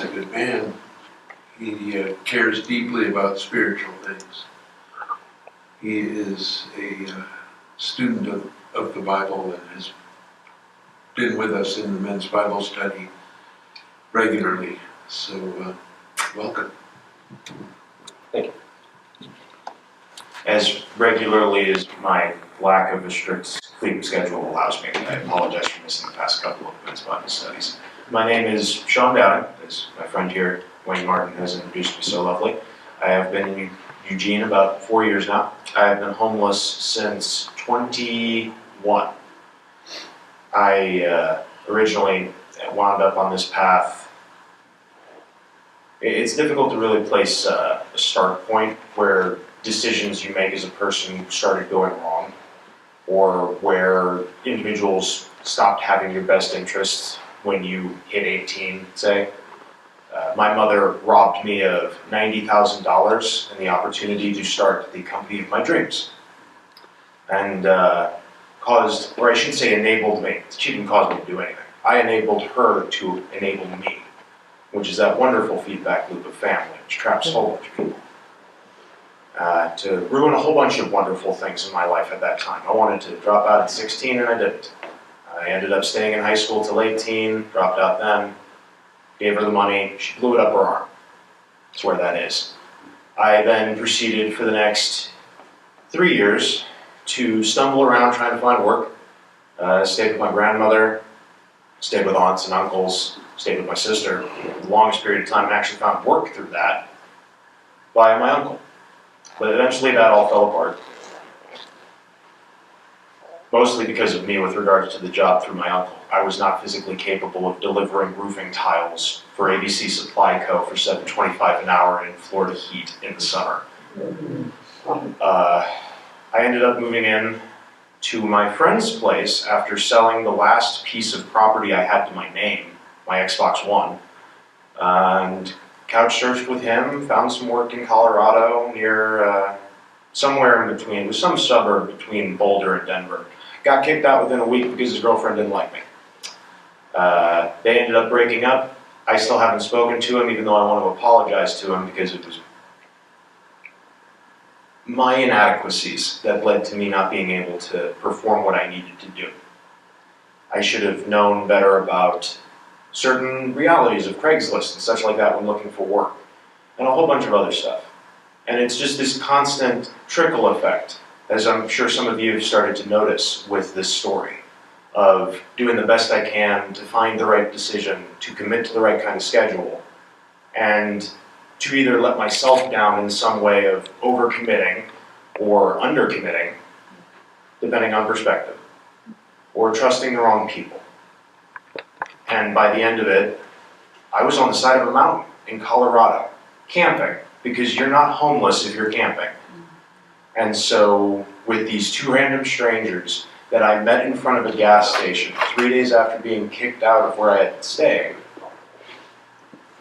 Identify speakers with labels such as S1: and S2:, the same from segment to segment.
S1: a good man. He cares deeply about spiritual things. He is a student of the Bible and has been with us in the men's Bible study regularly. So, welcome.
S2: Thank you. As regularly as my lack of a strict sleep schedule allows me, I apologize for missing the past couple of men's Bible studies. My name is Shawn Downing, as my friend here, Wayne Martin, has introduced me so lovely. I have been in Eugene about 4 years now. I have been homeless since 21. I originally wound up on this path. It's difficult to really place a start point where decisions you make as a person started going wrong, or where individuals stopped having your best interests when you hit 18, say. My mother robbed me of $90,000 and the opportunity to start the company of my dreams. And caused, or I should say enabled me. She didn't cause me to do anything. I enabled her to enable me, which is that wonderful feedback loop of family, which traps a whole bunch of people. To ruin a whole bunch of wonderful things in my life at that time. I wanted to drop out at 16 and I didn't. I ended up staying in high school till 18, dropped out then, gave her the money, she blew it up her arm. That's where that is. I then proceeded for the next 3 years to stumble around trying to find work. Stayed with my grandmother, stayed with aunts and uncles, stayed with my sister. The longest period of time I actually found work through that by my uncle. But eventually that all fell apart. Mostly because of me with regards to the job through my uncle. I was not physically capable of delivering roofing tiles for ABC Supply Co. for $7.25 an hour in Florida heat in the summer. I ended up moving in to my friend's place after selling the last piece of property I had to my name, my Xbox One, and couch surfed with him, found some work in Colorado near somewhere in between, it was some suburb between Boulder and Denver. Got kicked out within a week because his girlfriend didn't like me. They ended up breaking up. I still haven't spoken to him, even though I want to apologize to him because it was my inadequacies that led to me not being able to perform what I needed to do. I should have known better about certain realities of Craigslist and such like that when looking for work, and a whole bunch of other stuff. And it's just this constant trickle effect, as I'm sure some of you have started to notice with this story, of doing the best I can to find the right decision, to commit to the right kind of schedule, and to either let myself down in some way of overcommitting or undercommitting, depending on perspective, or trusting the wrong people. And by the end of it, I was on the side of a mountain in Colorado, camping, because you're not homeless if you're camping. And so, with these two random strangers that I met in front of a gas station 3 days after being kicked out of where I had been staying,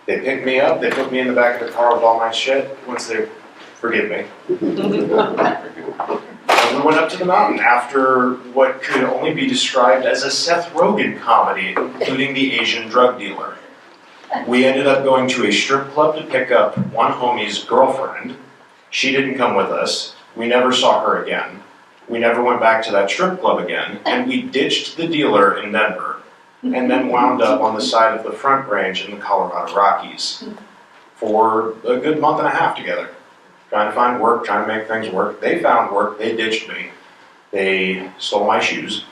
S2: they picked me up, they put me in the back of the car with all my shit, once they, forgive me. And we went up to the mountain after what could only be described as a Seth Rogen comedy, including the Asian drug dealer. We ended up going to a strip club to pick up one homie's girlfriend. She didn't come with us. We never saw her again. We never went back to that strip club again, and we ditched the dealer in Denver, and then wound up on the side of the Front Range in the Colorado Rockies for a good month and a half together, trying to find work, trying to make things work. They found work, they ditched me. They stole my shoes.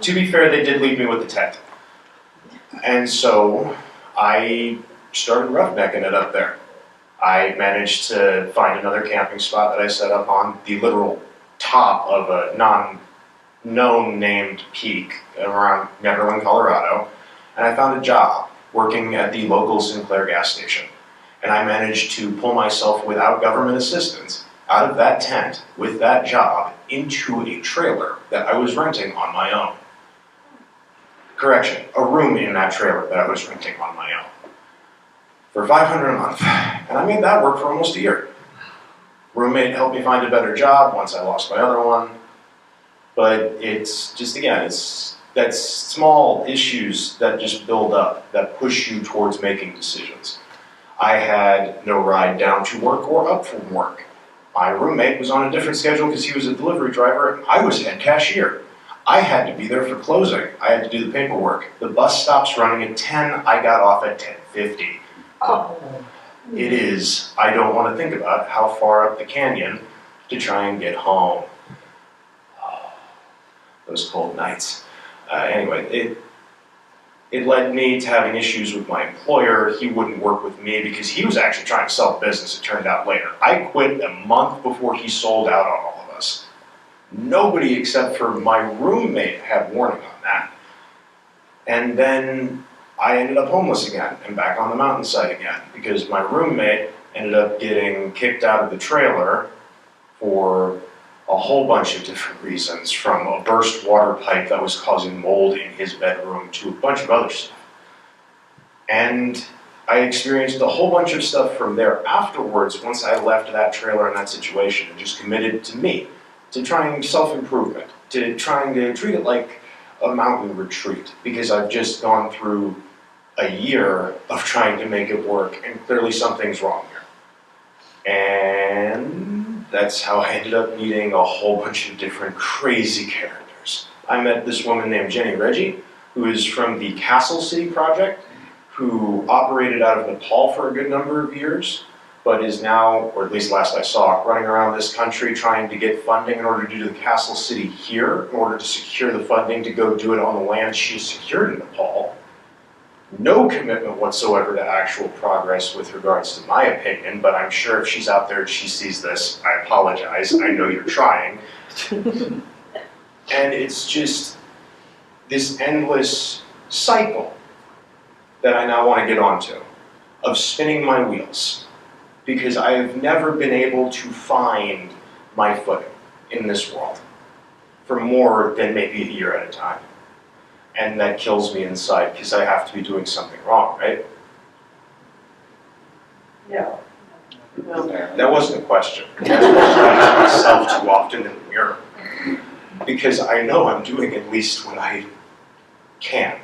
S2: To be fair, they did leave me with the tent. And so I started roughnecking it up there. I managed to find another camping spot that I set up on the literal top of a non-known named peak around Neverland, Colorado, and I found a job working at the local Sinclair gas station. And I managed to pull myself without government assistance out of that tent with that job into a trailer that I was renting on my own. Correction, a room in that trailer that I was renting on my own for $500 a month. And I made that work for almost a year. Roommate helped me find a better job once I lost my other one. But it's just, again, That's small issues that just build up, that push you towards making decisions. I had no ride down to work or up from work. My roommate was on a different schedule because he was a delivery driver, and I was head cashier. I had to be there for closing. I had to do the paperwork. The bus stops running at 10, I got off at 10:50. It is, I don't want to think about how far up the canyon to try and get home. Those cold nights. Anyway, it led me to having issues with my employer. He wouldn't work with me because he was actually trying to sell the business, it turned out later. I quit a month before he sold out on all of us. Nobody except for my roommate had warning on that. And then I ended up homeless again and back on the mountainside again because my roommate ended up getting kicked out of the trailer for a whole bunch of different reasons, from a burst water pipe that was causing mold in his bedroom to a bunch of other stuff. And I experienced a whole bunch of stuff from there afterwards once I left that trailer and that situation and just committed to me, to trying self-improvement, to trying to treat it like a mountain retreat, because I've just gone through a year of trying to make it work and clearly something's wrong here. And that's how I ended up meeting a whole bunch of different crazy characters. I met this woman named Jenny Reggie, who is from the Castle City Project, who operated out of Nepal for a good number of years, but is now, or at least last I saw, running around this country trying to get funding in order to do the Castle City here, in order to secure the funding to go do it on the land she secured in Nepal. No commitment whatsoever to actual progress with regards to my opinion, but I'm sure if she's out there and she sees this, I apologize, I know you're trying. And it's just this endless cycle that I now want to get onto, of spinning my wheels, because I have never been able to find my footing in this world for more than maybe a year at a time. And that kills me inside because I have to be doing something wrong, right?
S3: No.
S2: That wasn't a question. That's what I ask myself too often in the mirror. Because I know I'm doing at least what I can.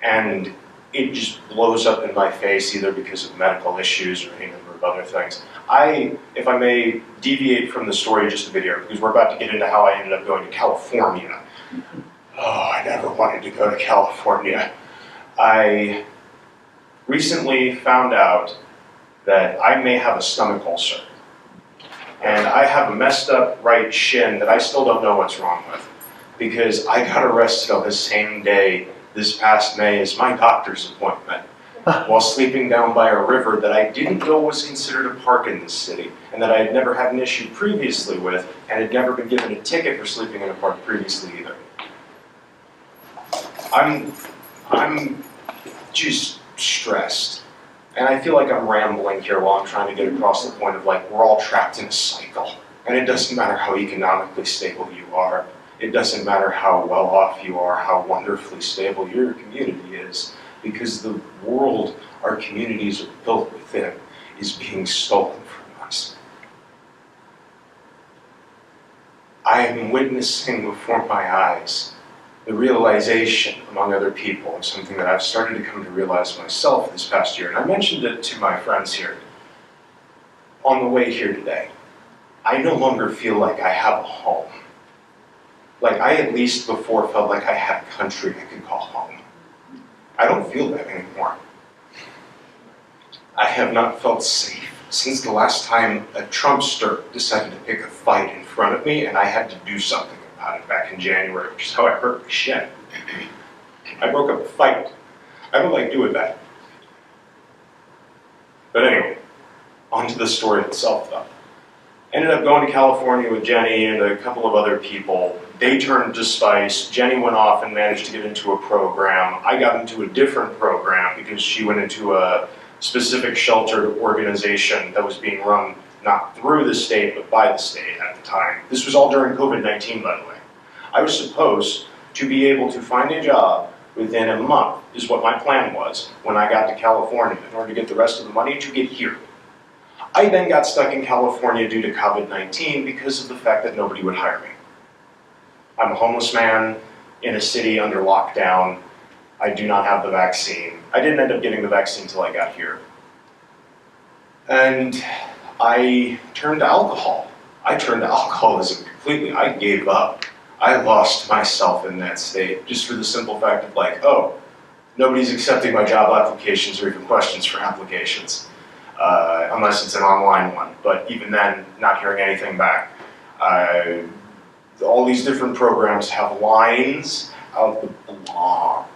S2: And it just blows up in my face either because of medical issues or any number of other things. If I may deviate from the story just a bit here, because we're about to get into how I ended up going to California. Oh, I never wanted to go to California. I recently found out that I may have a stomach ulcer. And I have a messed up right shin that I still don't know what's wrong with, because I got arrested on the same day this past May as my doctor's appointment while sleeping down by a river that I didn't know was considered a park in this city, and that I had never had an issue previously with, and had never been given a ticket for sleeping in a park previously either. I'm just stressed. And I feel like I'm rambling here while I'm trying to get across the point of, like, we're all trapped in a cycle. And it doesn't matter how economically stable you are. It doesn't matter how well off you are, how wonderfully stable your community is. Because the world our communities are built within is being stolen from us. I am witnessing before my eyes the realization among other people of something that I've started to come to realize myself this past year. And I mentioned it to my friends here on the way here today. I no longer feel like I have a home. Like I at least before felt like I had a country I could call home. I don't feel that anymore. I have not felt safe since the last time a Trumpster decided to pick a fight in front of me and I had to do something about it back in January, which is how I hurt my shin. I broke up a fight. I don't like doing that. But anyway, on to the story itself though. Ended up going to California with Jenny and a couple of other people. They turned to Spice. Jenny went off and managed to get into a program. I got into a different program because she went into a specific sheltered organization that was being run not through the state, but by the state at the time. This was all during COVID-19, by the way. I was supposed to be able to find a job within a month, is what my plan was, when I got to California, in order to get the rest of the money to get here. I then got stuck in California due to COVID-19 because of the fact that nobody would hire me. I'm a homeless man. in a city under lockdown. I do not have the vaccine. I didn't end up getting the vaccine until I got here. And I turned to alcohol. I turned to alcoholism completely. I gave up. I lost myself in that state, just for the simple fact of like, oh, nobody's accepting my job applications or even questions for applications, unless it's an online one. But even then, not hearing anything back. All these different programs have lines out the blog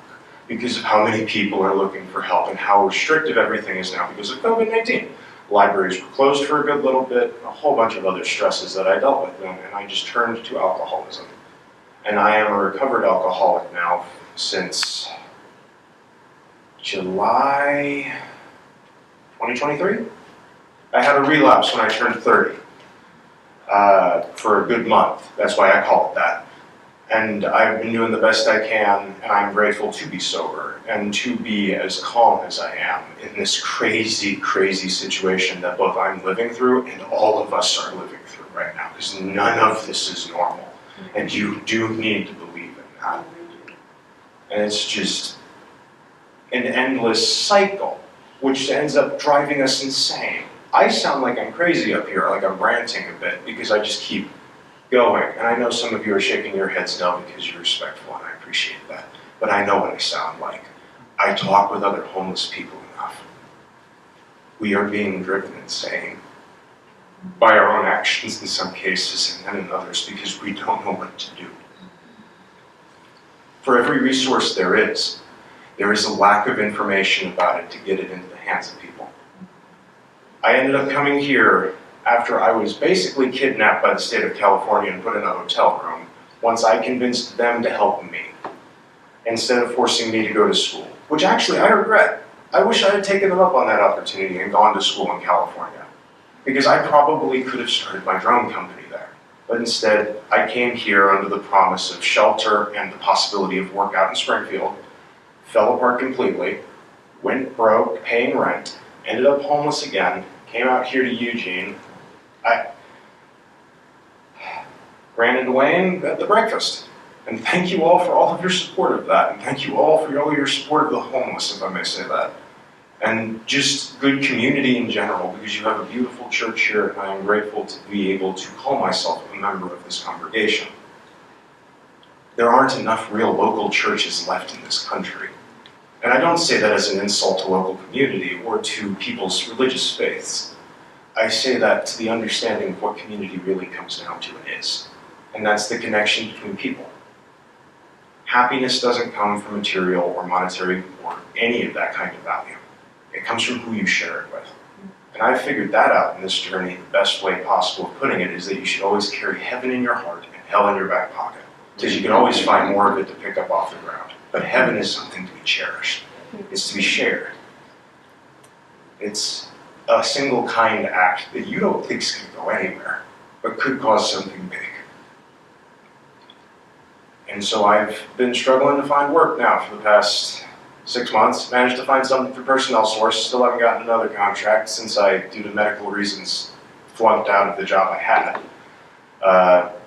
S2: because of how many people are looking for help and how restrictive everything is now because of COVID-19. Libraries were closed for a good little bit, a whole bunch of other stresses that I dealt with then, and I just turned to alcoholism. And I am a recovered alcoholic now since July 2023. I had a relapse when I turned 30 for a good month. That's why I call it that. And I've been doing the best I can, and I'm grateful to be sober and to be as calm as I am in this crazy, crazy situation that both I'm living through and all of us are living through right now, because none of this is normal. And you do need to believe in that. And it's just an endless cycle, which ends up driving us insane. I sound like I'm crazy up here, like I'm ranting a bit, because I just keep going. And I know some of you are shaking your heads no because you're respectful, and I appreciate that. But I know what I sound like. I talk with other homeless people enough. We are being driven insane by our own actions in some cases, and then in others because we don't know what to do. For every resource there is a lack of information about it to get it into the hands of people. I ended up coming here after I was basically kidnapped by the state of California and put in a hotel room once I convinced them to help me instead of forcing me to go to school, which actually I regret. I wish I had taken them up on that opportunity and gone to school in California, because I probably could have started my drone company there. But instead, I came here under the promise of shelter and the possibility of work out in Springfield, fell apart completely, went broke, paying rent, ended up homeless again, came out here to Eugene. I ran into Wayne at the breakfast. And thank you all for all of your support of that. And thank you all for all your support of the homeless, if I may say that. And just good community in general, because you have a beautiful church here, and I am grateful to be able to call myself a member of this congregation. There aren't enough real local churches left in this country. And I don't say that as an insult to local community or to people's religious faiths. I say that to the understanding of what community really comes down to and is. And that's the connection between people. Happiness doesn't come from material or monetary or any of that kind of value. It comes from who you share it with. And I've figured that out in this journey. The best way possible of putting it is that you should always carry heaven in your heart and hell in your back pocket, because you can always find more of it to pick up off the ground. But heaven is something to be cherished. It's to be shared. It's a single kind act that you don't think is going to go anywhere, but could cause something big. And so I've been struggling to find work now for the past 6 months. Managed to find something through Personnel Source. Still haven't gotten another contract since I, due to medical reasons, flunked out of the job I had.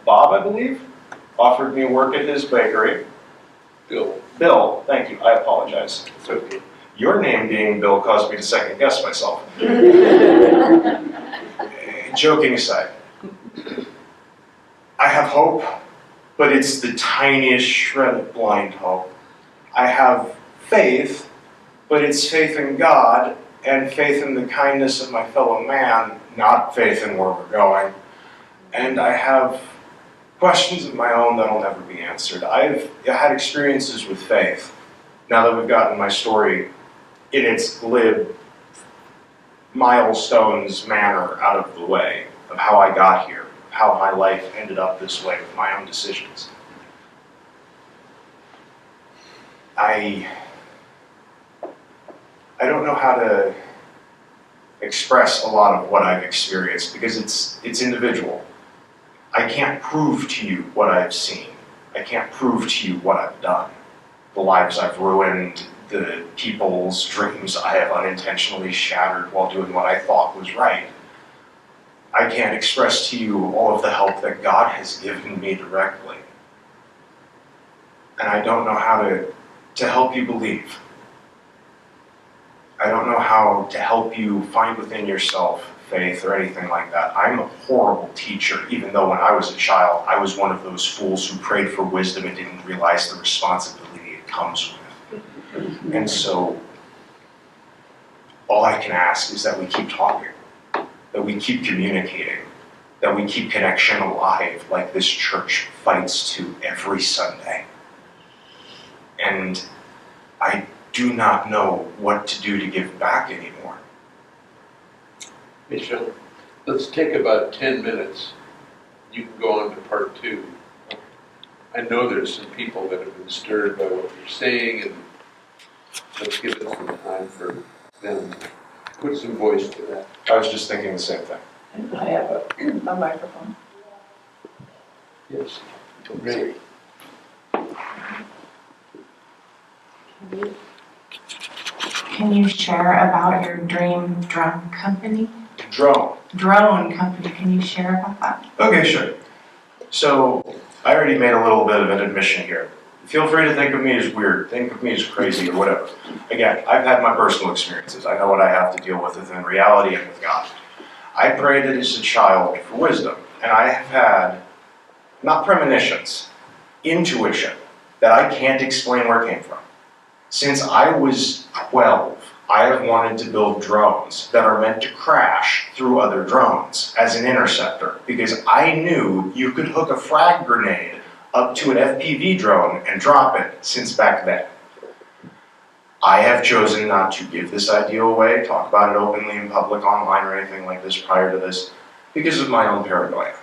S2: Bob, I believe, offered me work at his bakery. Bill, thank you. I apologize. So, your name being Bill caused me to second guess myself. Joking aside, I have hope, but it's the tiniest shred of blind hope. I have faith, but it's faith in God and faith in the kindness of my fellow man, not faith in where we're going. And I have questions of my own that'll never be answered. I've had experiences with faith, now that we've gotten my story in its glib milestones manner out of the way, of how I got here, how my life ended up this way with my own decisions. I don't know how to express a lot of what I've experienced because it's individual. I can't prove to you what I've seen. I can't prove to you what I've done. The lives I've ruined, the people's dreams I have unintentionally shattered while doing what I thought was right. I can't express to you all of the help that God has given me directly. and I don't know how to help you believe. I don't know how to help you find within yourself faith or anything like that. I'm a horrible teacher, even though when I was a child, I was one of those fools who prayed for wisdom and didn't realize the responsibility it comes with. And so, all I can ask is that we keep talking, that we keep communicating, that we keep connection alive like this church fights to every Sunday. And I do not know what to do to give back anymore.
S1: Hey, Shawn, let's take about 10 minutes. You can go on to part 2. I know there's some people that have been stirred by what you're saying, and let's give it some time for them to put some voice to that.
S2: I was just thinking the same thing.
S3: I have a microphone.
S1: Yes. Great.
S4: Can you share about your dream drone company?
S2: Drone
S4: Company, can you share about that?
S2: Okay, sure. So, I already made a little bit of an admission here. Feel free to think of me as weird, think of me as crazy or whatever. Again, I've had my personal experiences. I know what I have to deal with within reality and with God. I prayed as a child for wisdom, and I have had, not premonitions, intuition that I can't explain where it came from. Since I was 12, I have wanted to build drones that are meant to crash through other drones as an interceptor, because I knew you could hook a frag grenade up to an FPV drone and drop it since back then. I have chosen not to give this idea away, talk about it openly in public, online, or anything like this prior to this, because of my own paranoia.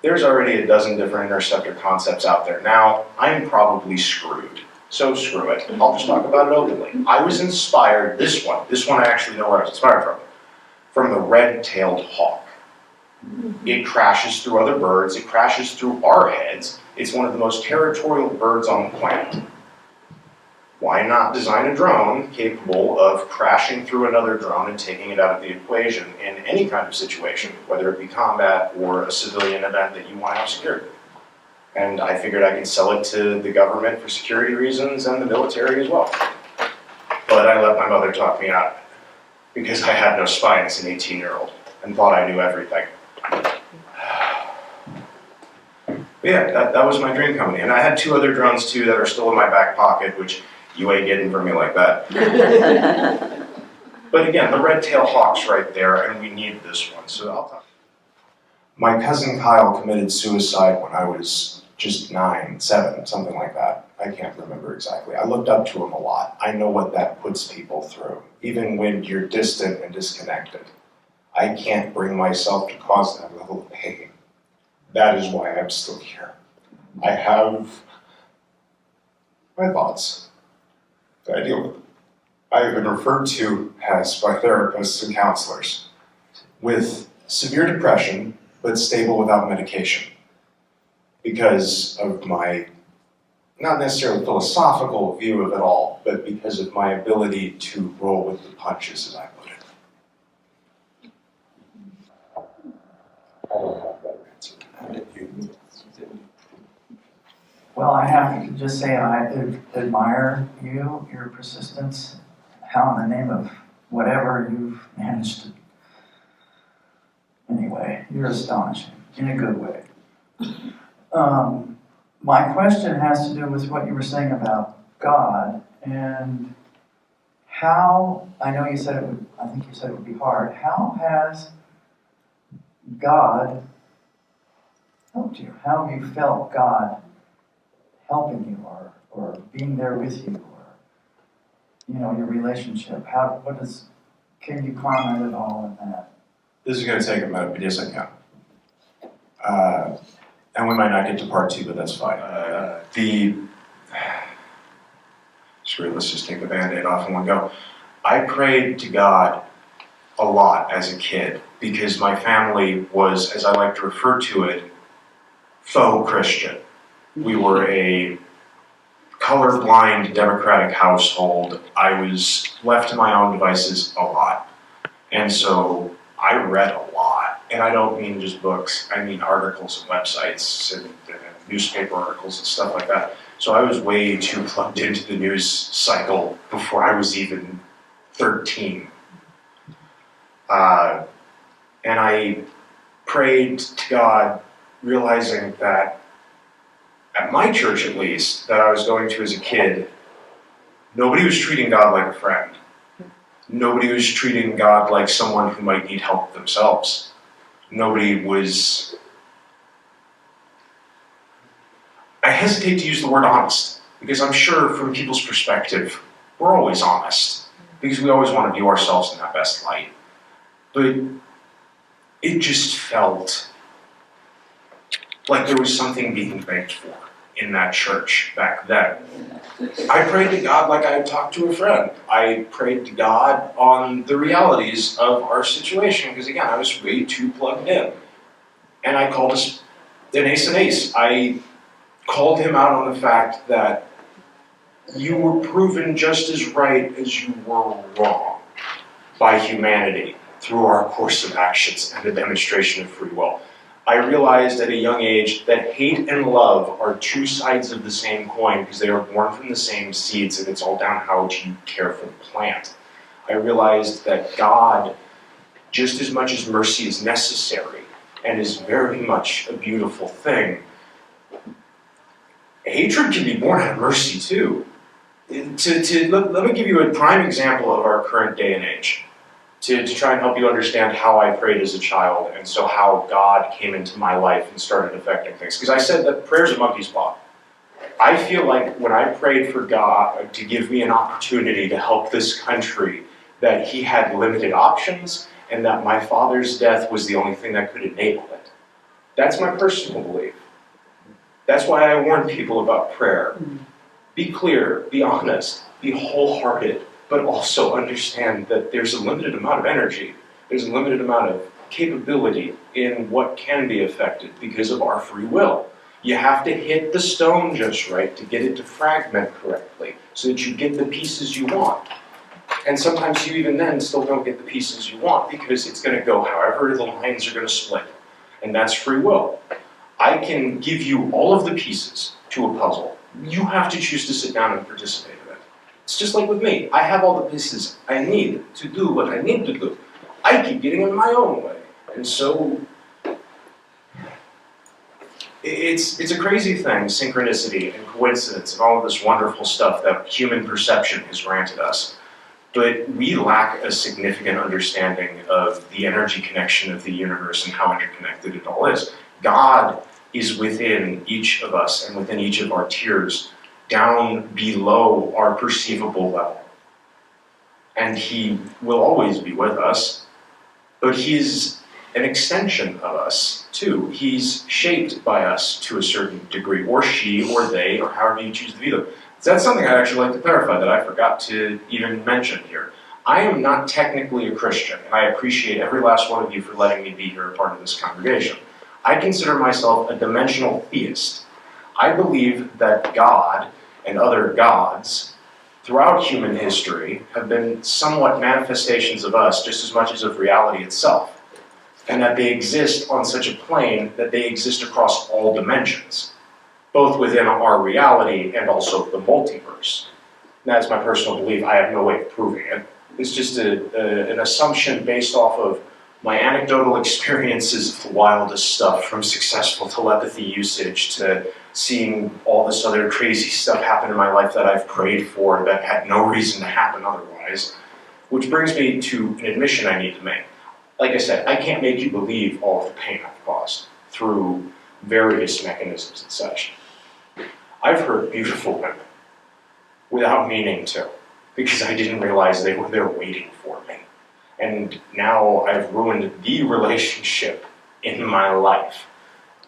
S2: There's already a dozen different interceptor concepts out there now. I'm probably screwed. So screw it. I'll just talk about it openly. I was inspired, this one I actually know where I was inspired from the red-tailed hawk. It crashes through other birds, it crashes through our heads. It's one of the most territorial birds on the planet. Why not design a drone capable of crashing through another drone and taking it out of the equation in any kind of situation, whether it be combat or a civilian event that you want to have secured? And I figured I could sell it to the government for security reasons and the military as well. But I let my mother talk me out of it because I had no spine as an 18-year-old and thought I knew everything. But yeah, that was my dream company. And I had 2 other drones too that are still in my back pocket, which you ain't getting from me like that. But again, the red-tailed hawk's right there, and we need this one, so I'll talk. My cousin Kyle committed suicide when I was just 9, 7, something like that. I can't remember exactly. I looked up to him a lot. I know what that puts people through, even when you're distant and disconnected. I can't bring myself to cause that level of pain. That is why I'm still here. I have my thoughts that I deal with. I have been referred to as by therapists and counselors with severe depression, but stable without medication, because of my, not necessarily philosophical view of it all, but because of my ability to roll with the punches, as I put it. I don't have a better answer. How did you?
S5: Well, I have to just say I admire you, your persistence, how in the name of whatever you've managed to. Anyway, you're astonishing, in a good way. My question has to do with what you were saying about God and how, I know you said it would, I think you said it would be hard. How has God helped you? How have you felt God helping you or being there with you, or, your relationship? Can you comment at all on that?
S2: This is going to take a minute, but yes, I can. And we might not get to part 2, but that's fine. Screw it, let's just take the Band-Aid off in one go. I prayed to God a lot as a kid because my family was, as I like to refer to it, faux Christian. We were a colorblind Democratic household. I was left to my own devices a lot. And so I read a lot. And I don't mean just books. I mean articles and websites and newspaper articles and stuff like that. So I was way too plugged into the news cycle before I was even 13. And I prayed to God, realizing that at my church at least, that I was going to as a kid, nobody was treating God like a friend. Nobody was treating God like someone who might need help themselves. Nobody was... I hesitate to use the word honest, because I'm sure from people's perspective, we're always honest, because we always want to view ourselves in that best light. But it just felt like there was something being begged for in that church back then. I prayed to God like I would talk to a friend. I prayed to God on the realities of our situation, because again, I was way too plugged in. And I called us an ace and ace. I called him out on the fact that you were proven just as right as you were wrong by humanity through our course of actions and the demonstration of free will. I realized at a young age that hate and love are two sides of the same coin because they are born from the same seeds, and it's all down how you care for the plant. I realized that God, just as much as mercy is necessary and is very much a beautiful thing, hatred can be born out of mercy too. Let me give you a prime example of our current day and age to try and help you understand how I prayed as a child, and so how God came into my life and started affecting things. Because I said that prayer's a monkey's paw. I feel like when I prayed for God to give me an opportunity to help this country, that he had limited options and that my father's death was the only thing that could enable it. That's my personal belief. That's why I warn people about prayer. Be clear, be honest, be wholehearted, but also understand that there's a limited amount of energy, there's a limited amount of capability in what can be affected because of our free will. You have to hit the stone just right to get it to fragment correctly, so that you get the pieces you want. And sometimes you even then still don't get the pieces you want because it's going to go however the lines are going to split. And that's free will. I can give you all of the pieces to a puzzle. You have to choose to sit down and participate in it. It's just like with me. I have all the pieces I need to do what I need to do. I keep getting in my own way. And so it's a crazy thing, synchronicity and coincidence and all of this wonderful stuff that human perception has granted us. But we lack a significant understanding of the energy connection of the universe and how interconnected it all is. God is within each of us and within each of our tiers, down below our perceivable level. And he will always be with us, but he's an extension of us too. He's shaped by us to a certain degree, or she, or they, or however you choose to view them. So that's something I'd actually like to clarify that I forgot to even mention here. I am not technically a Christian, and I appreciate every last one of you for letting me be here a part of this congregation. I consider myself a dimensional theist. I believe that God and other gods throughout human history have been somewhat manifestations of us just as much as of reality itself, and that they exist on such a plane that they exist across all dimensions, both within our reality and also the multiverse. And that's my personal belief. I have no way of proving it. It's just an assumption based off of my anecdotal experiences of the wildest stuff, from successful telepathy usage to seeing all this other crazy stuff happen in my life that I've prayed for that had no reason to happen otherwise. Which brings me to an admission I need to make. Like I said, I can't make you believe all of the pain I've caused through various mechanisms and such. I've hurt beautiful women without meaning to, because I didn't realize they were there waiting for me. And now I've ruined the relationship in my life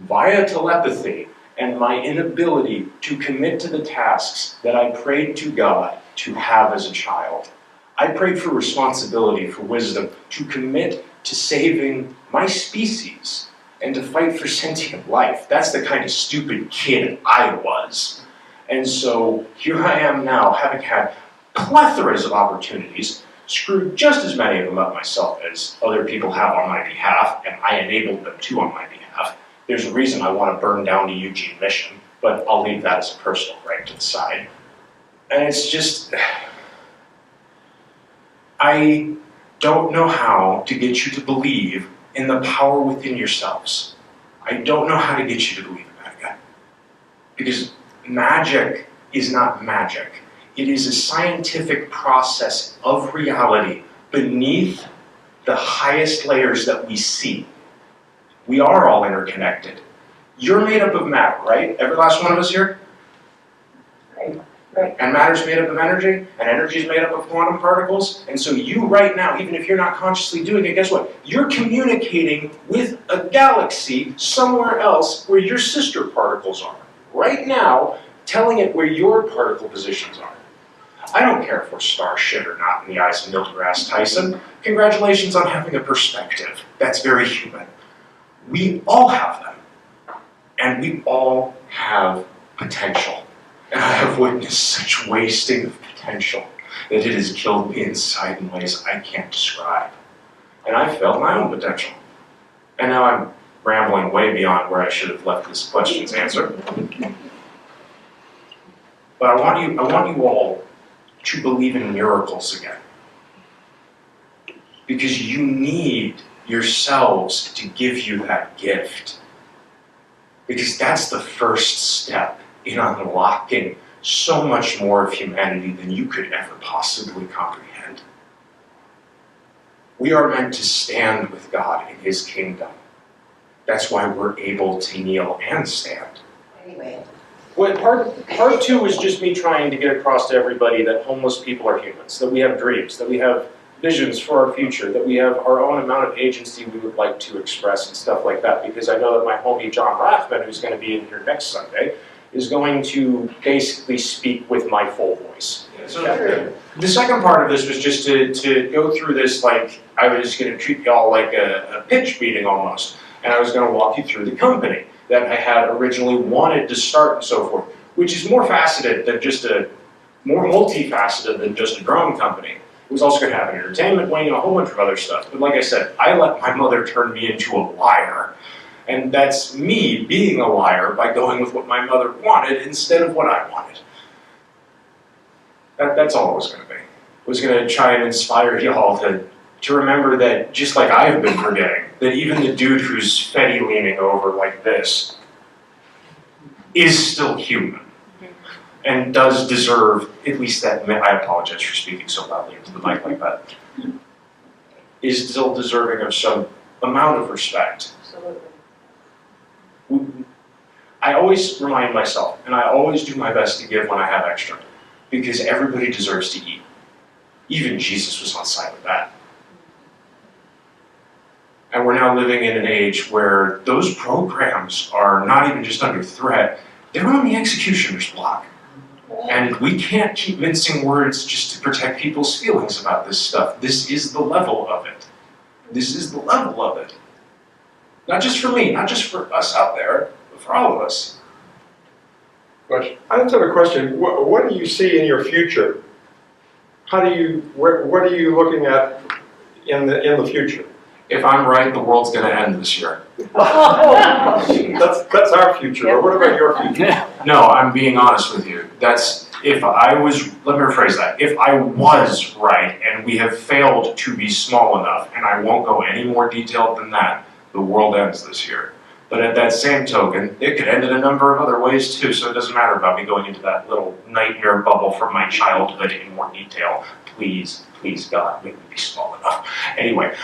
S2: via telepathy and my inability to commit to the tasks that I prayed to God to have as a child. I prayed for responsibility, for wisdom, to commit to saving my species and to fight for sentient life. That's the kind of stupid kid I was. And so here I am now, having had plethoras of opportunities, screwed just as many of them up myself as other people have on my behalf, and I enabled them to on my behalf. There's a reason I want to burn down the Eugene mission. But I'll leave that as a personal gripe to the side. And it's just, I don't know how to get you to believe in the power within yourselves. I don't know how to get you to believe in that again. Because magic is not magic. It is a scientific process of reality beneath the highest layers that we see. We are all interconnected. You're made up of matter, right? Every last one of us here?
S3: Right.
S2: And matter's made up of energy, and energy is made up of quantum particles. And so you right now, even if you're not consciously doing it, guess what? You're communicating with a galaxy somewhere else where your sister particles are. Right now, telling it where your particle positions are. I don't care if we're star shit or not in the eyes of Neil deGrasse Tyson. Congratulations on having a perspective. That's very human. We all have them. And we all have potential. And I have witnessed such wasting of potential that it has killed me inside in ways I can't describe. And I felt my own potential. And now I'm rambling way beyond where I should have left this question's answer. But I want you all to believe in miracles again. Because you need yourselves to give you that gift. Because that's the first step in unlocking so much more of humanity than you could ever possibly comprehend. We are meant to stand with God in His kingdom. That's why we're able to kneel and stand.
S3: Anyway.
S2: Well, part two is just me trying to get across to everybody that homeless people are humans, that we have dreams, that we have visions for our future, that we have our own amount of agency we would like to express and stuff like that, because I know that my homie John Rathman, who's going to be in here next Sunday, is going to basically speak with my full voice. So the second part of this was just to go through this like I was going to treat y'all like a pitch meeting almost, and I was going to walk you through the company that I had originally wanted to start and so forth, which is more faceted than just more multifaceted than just a drone company. It was also going to have an entertainment wing and a whole bunch of other stuff. But like I said, I let my mother turn me into a liar. And that's me being a liar by going with what my mother wanted instead of what I wanted. That's all it was going to be. It was going to try and inspire y'all to remember that, just like I have been forgetting, that even the dude who's Fetty leaning over like this is still human. And does deserve at least that, I apologize for speaking so loudly into the mic like that, is still deserving of some amount of respect.
S3: Absolutely.
S2: I always remind myself, and I always do my best to give when I have extra, because everybody deserves to eat. Even Jesus was on side with that. And we're now living in an age where those programs are not even just under threat, they're on the executioner's block. And we can't keep mincing words just to protect people's feelings about this stuff. This is the level of it. This is the level of it. Not just for me, not just for us out there, but for all of us.
S6: Question. I just have a question. What do you see in your future? What are you looking at in the future?
S2: If I'm right, the world's going to end this year.
S6: That's our future. But what about your future?
S2: No, I'm being honest with you. That's, if I was, let me rephrase that. If I was right and we have failed to be small enough, and I won't go any more detailed than that, the world ends this year. But at that same token, it could end in a number of other ways too, so it doesn't matter about me going into that little nightmare bubble from my childhood in more detail. Please, please God, make me be small enough. Anyway,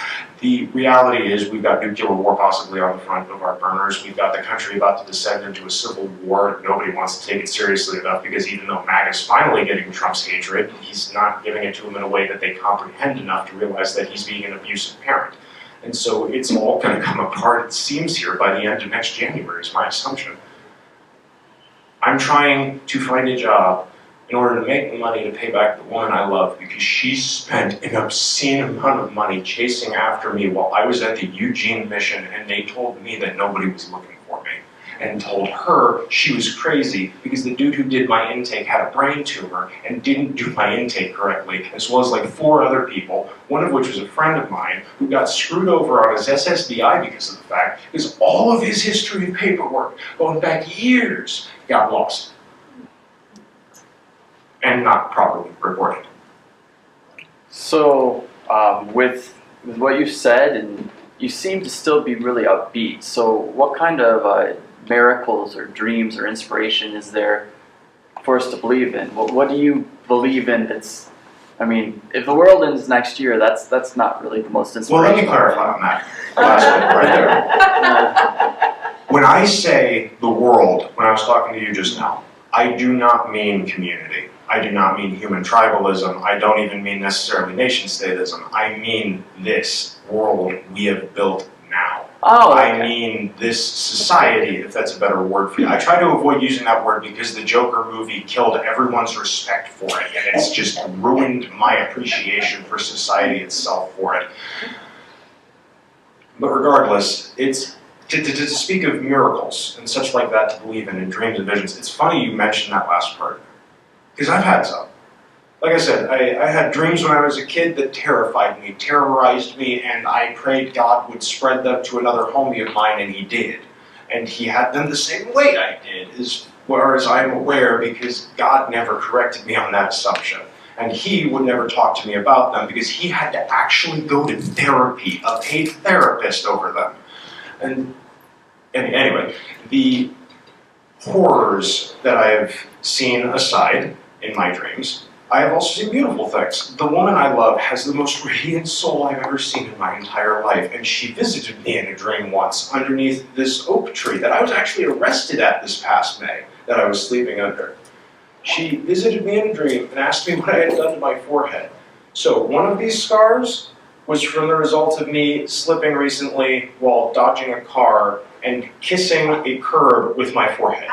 S2: the reality is we've got nuclear war possibly on the front of our burners. We've got the country about to descend into a civil war. Nobody wants to take it seriously enough, because even though MAGA's finally getting Trump's hatred, he's not giving it to him in a way that they comprehend enough to realize that he's being an abusive parent. And so it's all going to come apart, it seems here, by the end of next January, is my assumption. I'm trying to find a job in order to make the money to pay back the woman I love, because she spent an obscene amount of money chasing after me while I was at the Eugene mission, and they told me that nobody was looking for me. and told her she was crazy because the dude who did my intake had a brain tumor and didn't do my intake correctly, as well as like 4 other people, one of which was a friend of mine who got screwed over on his SSDI because of the fact because all of his history of paperwork going back years got lost and not properly reported.
S7: So, with what you said, and you seem to still be really upbeat. So, what kind of miracles or dreams or inspiration is there for us to believe in? What do you believe in? That's, I mean, if the world ends next year, that's not really the most
S2: Well,
S7: inspirational.
S2: let me clarify on that last one right there. When I say the world, when I was talking to you just now, I do not mean community. I do not mean human tribalism. I don't even mean necessarily nation-statism. I mean this world we have built now.
S7: Oh, okay.
S2: I mean this society, if that's a better word for you. I try to avoid using that word because the Joker movie killed everyone's respect for it, and it's just ruined my appreciation for society itself for it. But regardless, it's to speak of miracles and such like that to believe in dreams and visions. It's funny you mentioned that last part. Because I've had some. Like I said, I had dreams when I was a kid that terrified me, terrorized me, and I prayed God would spread them to another homie of mine, and he did. And he had them the same way I did, as far as I'm aware, because God never corrected me on that assumption. And he would never talk to me about them because he had to actually go to therapy, a paid therapist over them. And anyway, the horrors that I have seen aside in my dreams, I have also seen beautiful things. The woman I love has the most radiant soul I've ever seen in my entire life, and she visited me in a dream once underneath this oak tree that I was actually arrested at this past May, that I was sleeping under. She visited me in a dream and asked me what I had done to my forehead. So one of these scars was from the result of me slipping recently while dodging a car and kissing a curb with my forehead.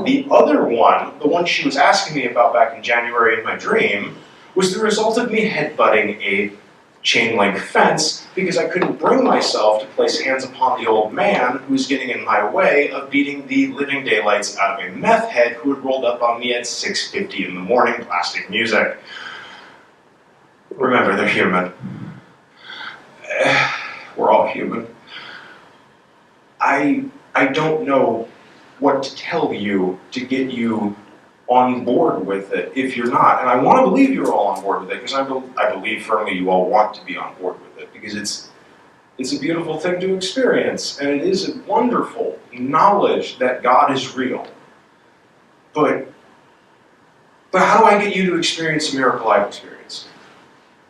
S2: The other one, the one she was asking me about back in January in my dream, was the result of me headbutting a chain link fence because I couldn't bring myself to place hands upon the old man who was getting in my way of beating the living daylights out of a meth head who had rolled up on me at 6:50 in the morning, blasting music. Remember, they're human. We're all human. I don't know what to tell you to get you on board with it if you're not. And I want to believe you're all on board with it because I believe firmly you all want to be on board with it because it's a beautiful thing to experience and it is a wonderful knowledge that God is real. But how do I get you to experience a miracle I've experienced?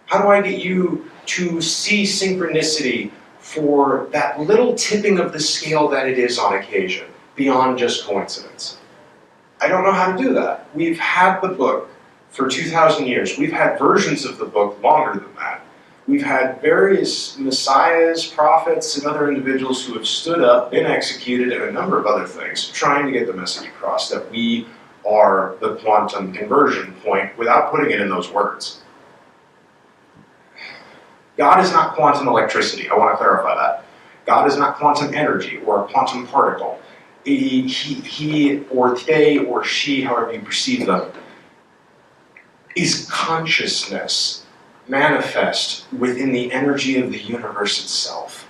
S2: How do I get you to see synchronicity for that little tipping of the scale that it is on occasion, beyond just coincidence? I don't know how to do that. We've had the book for 2,000 years. We've had versions of the book longer than that. We've had various messiahs, prophets, and other individuals who have stood up, been executed, and a number of other things, trying to get the message across that we are the quantum conversion point without putting it in those words. God is not quantum electricity. I want to clarify that. God is not quantum energy or a quantum particle. He or they or she, however you perceive them, is consciousness manifest within the energy of the universe itself.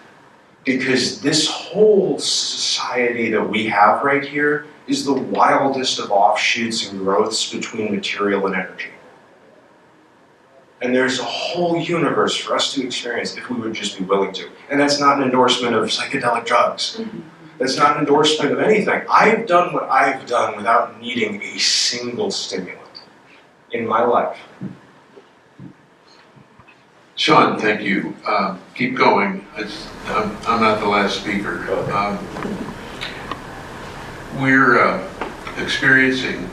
S2: Because this whole society that we have right here is the wildest of offshoots and growths between material and energy. And there's a whole universe for us to experience if we would just be willing to. And that's not an endorsement of psychedelic drugs. That's not an endorsement of anything. I've done what I've done without needing a single stimulant in my life.
S1: Shawn, thank you. Keep going. I'm not the last speaker. We're experiencing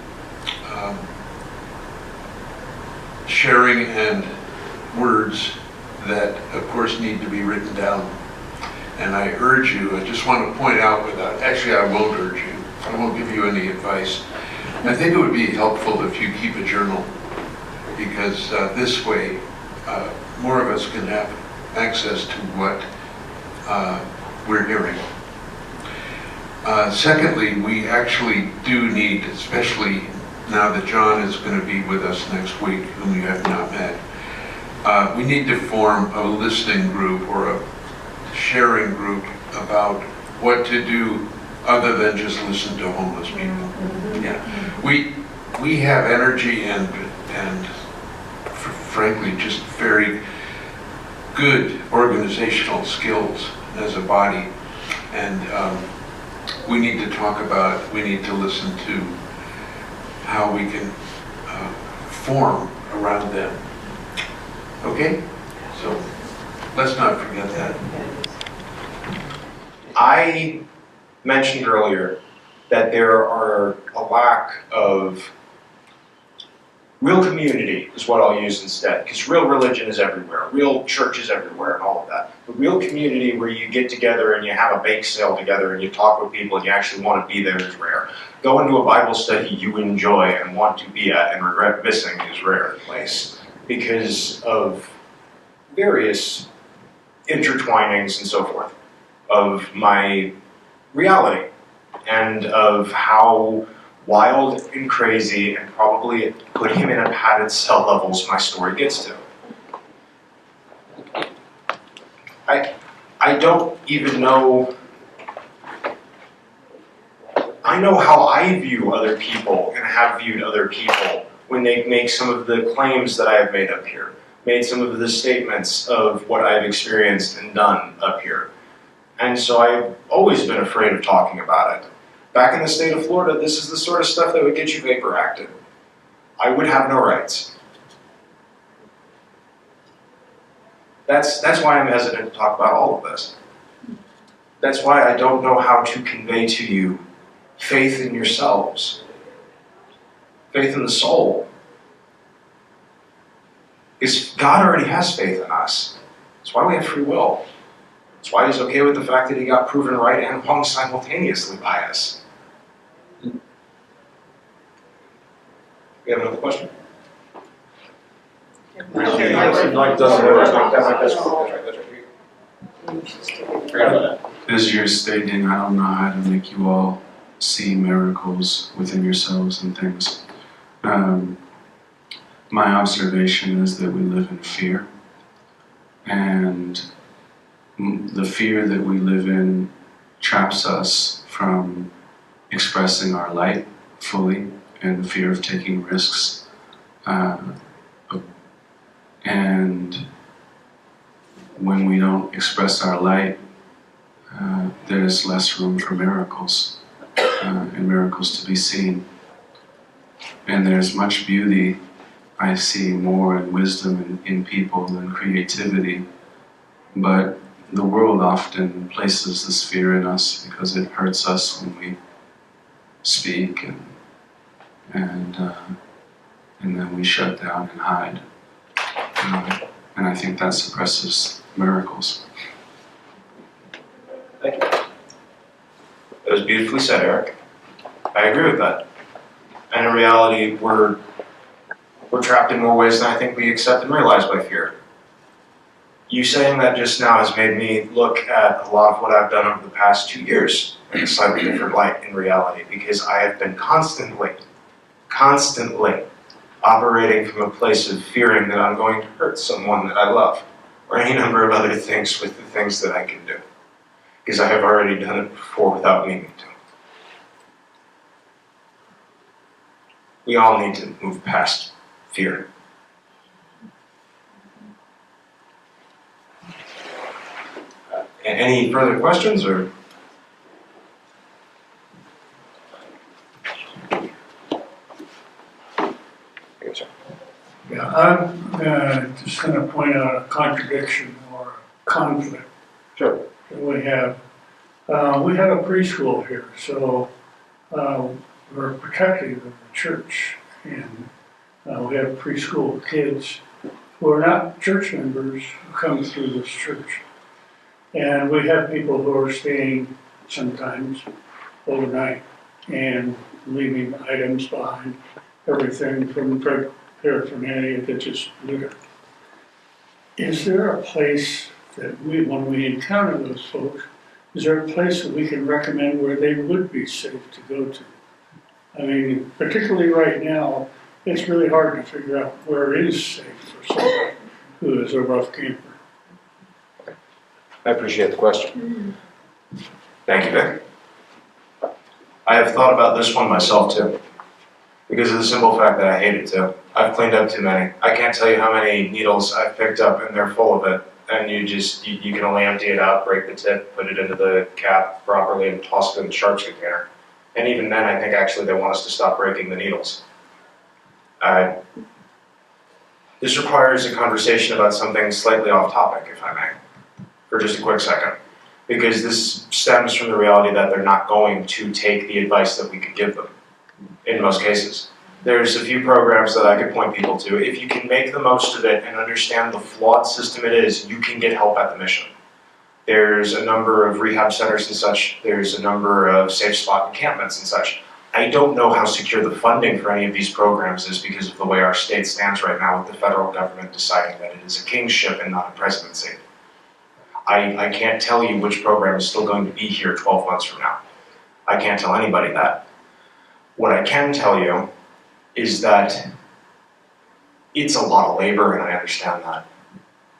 S1: sharing and words that, of course, need to be written down. And I urge you, I just want to point out actually I won't urge you. I won't give you any advice. I think it would be helpful if you keep a journal because this way more of us can have access to what we're hearing. Secondly, we actually do need, especially now that John is going to be with us next week, whom you have not met, we need to form a listening group or a sharing group about what to do other than just listen to homeless people. Yeah, we have energy and frankly just very good organizational skills as a body, and we need to talk about, we need to listen to how we can form around them. Okay? So let's not forget that.
S2: I mentioned earlier that there are a lack of real community is what I'll use instead, because real religion is everywhere, real church is everywhere and all of that. But real community where you get together and you have a bake sale together and you talk with people and you actually want to be there is rare. Going to a Bible study you enjoy and want to be at and regret missing is rare in place because of various intertwinings and so forth of my reality and of how wild and crazy and probably put him in a padded cell levels my story gets to. I don't even know. I know how I view other people and have viewed other people when they make some of the claims that I have made up here, made some of the statements of what I've experienced and done up here. And so I've always been afraid of talking about it. Back in the state of Florida, this is the sort of stuff that would get you vapor acted. I would have no rights. That's why I'm hesitant to talk about all of this. That's why I don't know how to convey to you faith in yourselves, faith in the soul. Because God already has faith in us. That's why we have free will. That's why He's okay with the fact that He got proven right and wrong simultaneously by us. You have another question?
S8: As you're stating, I don't know how to make you all see miracles within yourselves and things. My observation is that we live in fear, and the fear that we live in traps us from expressing our light fully, and the fear of taking risks. And when we don't express our light, there's less room for miracles and miracles to be seen. And there's much beauty I see more in wisdom in people than creativity. But the world often places this fear in us because it hurts us when we speak, and then we shut down and hide. And I think that suppresses miracles.
S2: Thank you. That was beautifully said, Eric. I agree with that. And in reality, we're trapped in more ways than I think we accept and realize by fear. You saying that just now has made me look at a lot of what I've done over the past 2 years in a slightly different light in reality, because I have been constantly operating from a place of fearing that I'm going to hurt someone that I love, or any number of other things with the things that I can do, because I have already done it before without meaning to. We all need to move past fear. Any further questions, or?
S9: Yeah, I'm just going to point out a contradiction or conflict
S2: Sure.
S9: that we have. We have a preschool here, so we're protective of the church, and we have preschool kids who are not church members who come through this church. And we have people who are staying sometimes overnight and leaving items behind, everything from paraphernalia to just litter. Is there a place that when we encounter those folks, is there a place that we can recommend where they would be safe to go to? I mean, particularly right now, it's really hard to figure out where is safe for someone who is a rough camper.
S2: I appreciate the question. Thank you, Vic. I have thought about this one myself too, because of the simple fact that I hate it too. I've cleaned up too many. I can't tell you how many needles I've picked up and they're full of it. And you can only empty it out, break the tip, put it into the cap properly and toss it in the sharps container. And even then, I think actually they want us to stop breaking the needles. This requires a conversation about something slightly off topic, if I may, for just a quick second. Because this stems from the reality that they're not going to take the advice that we could give them, in most cases. There's a few programs that I could point people to. If you can make the most of it and understand the flawed system it is, you can get help at the mission. There's a number of rehab centers and such. There's a number of safe spot encampments and such. I don't know how secure the funding for any of these programs is because of the way our state stands right now with the federal government deciding that it is a kingship and not a presidency. I can't tell you which program is still going to be here 12 months from now. I can't tell anybody that. What I can tell you is that it's a lot of labor, and I understand that.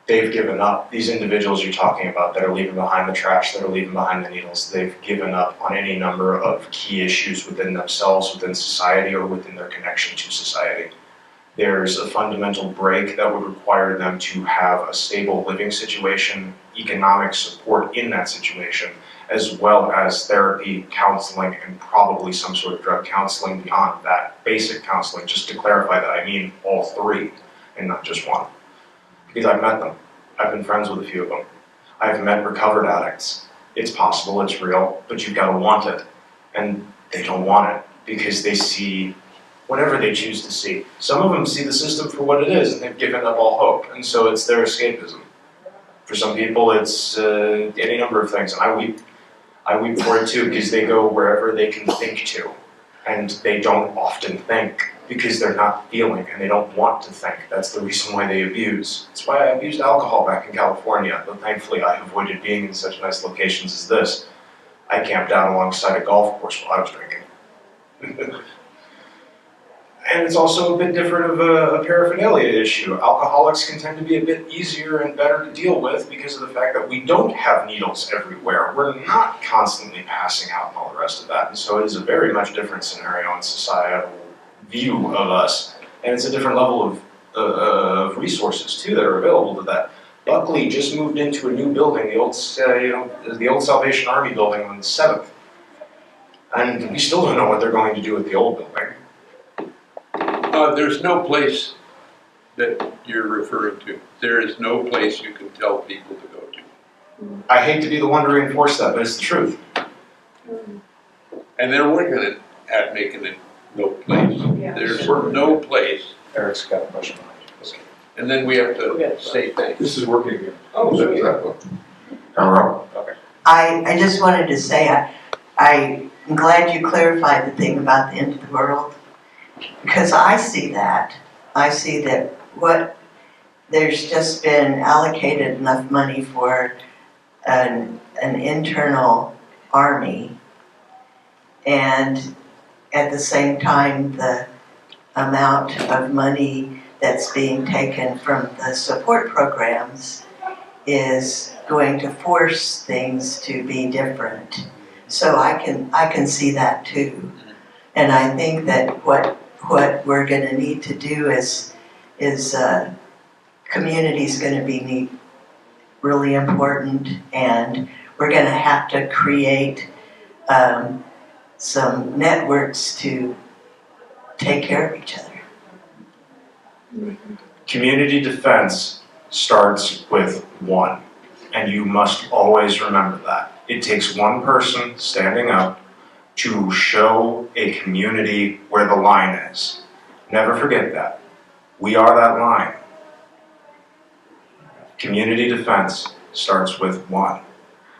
S2: They've given up. These individuals you're talking about that are leaving behind the trash, that are leaving behind the needles, they've given up on any number of key issues within themselves, within society, or within their connection to society. There's a fundamental break that would require them to have a stable living situation, economic support in that situation, as well as therapy, counseling, and probably some sort of drug counseling beyond that. Basic counseling, just to clarify that I mean all three and not just one. Because I've met them. I've been friends with a few of them. I've met recovered addicts. It's possible, it's real, but you've got to want it. And they don't want it because they see whatever they choose to see. Some of them see the system for what it is and they've given up all hope, and so it's their escapism. For some people it's any number of things, and I weep for it too, because they go wherever they can think to, and they don't often think because they're not feeling and they don't want to think. That's the reason why they abuse. That's why I abused alcohol back in California, but thankfully I avoided being in such nice locations as this. I camped out alongside a golf course while I was drinking. And it's also a bit different of a paraphernalia issue. Alcoholics can tend to be a bit easier and better to deal with because of the fact that we don't have needles everywhere. We're not constantly passing out and all the rest of that. And so it is a very much different scenario and societal view of us. And it's a different level of resources too that are available to that. Buckley just moved into a new building, the old Salvation Army building on the 7th. And we still don't know what they're going to do with the old building.
S1: There's no place that you're referring to. There is no place you can tell people to go to.
S2: I hate to be the one to reinforce that, but it's the truth.
S1: And they're working at making it no place.
S3: Yeah.
S1: There's no place.
S2: Eric's got a question behind you.
S1: And then we have to say thanks.
S6: This is working again.
S1: Oh,
S2: Hello? Okay.
S10: I just wanted to say, I'm glad you clarified the thing about the end of the world, because I see that. I see that there's just been allocated enough money for an internal army, and at the same time, the amount of money that's being taken from the support programs is going to force things to be different. So I can see that too. And I think that what we're going to need to do is community's going to be really important, and we're going to have to create some networks to take care of each other.
S2: Community defense starts with one, and you must always remember that. It takes one person standing up to show a community where the line is. Never forget that. We are that line. Community defense starts with one.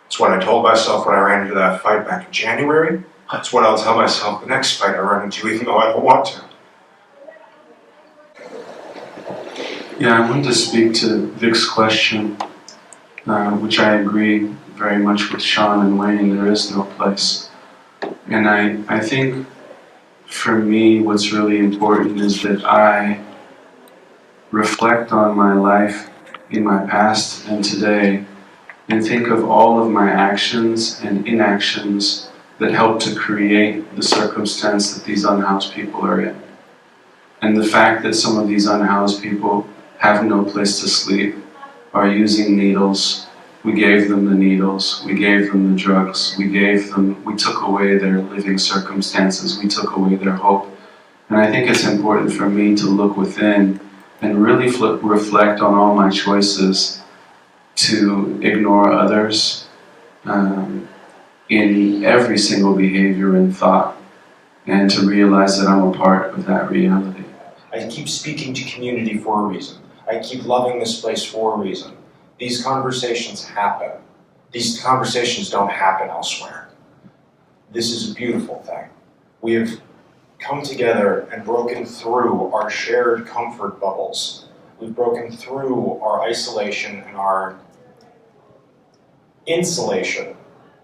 S2: It's what I told myself when I ran into that fight back in January. That's what I'll tell myself the next fight I run into, even though I don't want to.
S8: Yeah, I wanted to speak to Vic's question, which I agree very much with Shawn and Wayne, there is no place. And I think for me, what's really important is that I reflect on my life in my past and today and think of all of my actions and inactions that help to create the circumstance that these unhoused people are in. And the fact that some of these unhoused people have no place to sleep, are using needles. We gave them the needles, we gave them the drugs, we took away their living circumstances, we took away their hope. And I think it's important for me to look within and really reflect on all my choices to ignore others in every single behavior and thought, and to realize that I'm a part of that reality.
S2: I keep speaking to community for a reason. I keep loving this place for a reason. These conversations happen. These conversations don't happen elsewhere. This is a beautiful thing. We have come together and broken through our shared comfort bubbles. We've broken through our isolation and our insulation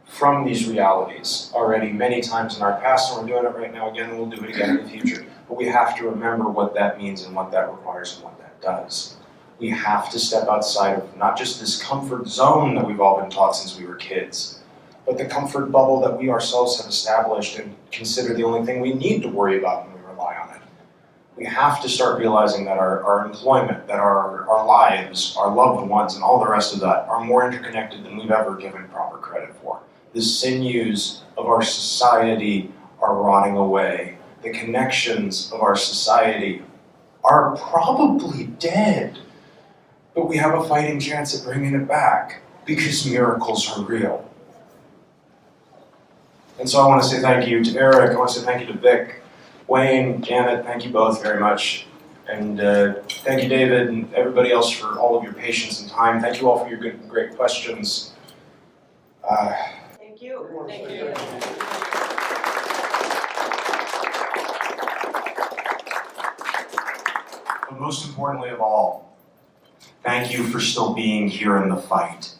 S2: from these realities already many times in our past, and we're doing it right now again, and we'll do it again in the future. But we have to remember what that means and what that requires and what that does. We have to step outside of not just this comfort zone that we've all been taught since we were kids, but the comfort bubble that we ourselves have established and consider the only thing we need to worry about when we rely on it. We have to start realizing that our employment, that our lives, our loved ones, and all the rest of that are more interconnected than we've ever given proper credit for. The sinews of our society are rotting away. The connections of our society are probably dead. But we have a fighting chance at bringing it back because miracles are real. And so I want to say thank you to Eric, I want to say thank you to Vic, Wayne, Janet, thank you both very much. And thank you, David, and everybody else for all of your patience and time. Thank you all for your good and great questions.
S10: Thank you. Thank you.
S2: But most importantly of all, thank you for still being here in the fight.